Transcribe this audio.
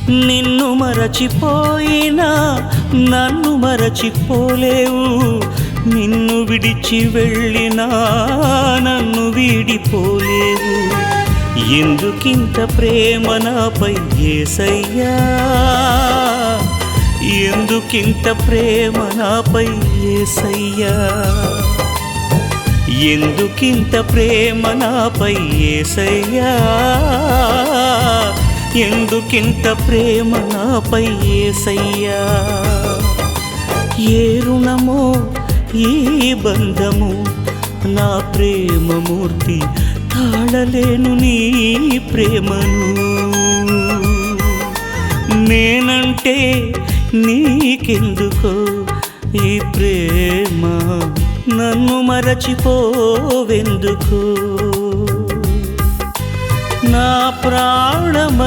నిన్ను మరచిపోయినా నన్ను మరచిపోలేవు, నిన్ను విడిచి వెళ్ళినా నన్ను వీడిపోలేవు. ఎందుకింత ప్రేమ నాపై యేసయ్యా, ఎందుకింత ప్రేమ నాపై యేసయ్యా, ఎందుకింత ప్రేమ నాపై యేసయ్యా, ఎందుకింత ప్రేమ నాపై యేసయ్యా. ఏ రుణమో ఈ బంధము నా ప్రేమమూర్తి, తాళలేను నీ ప్రేమను. నేనంటే నీకెందుకో ఈ ప్రేమ, నన్ను మరచిపోవెందుకో. నా ప్రాణమైనావు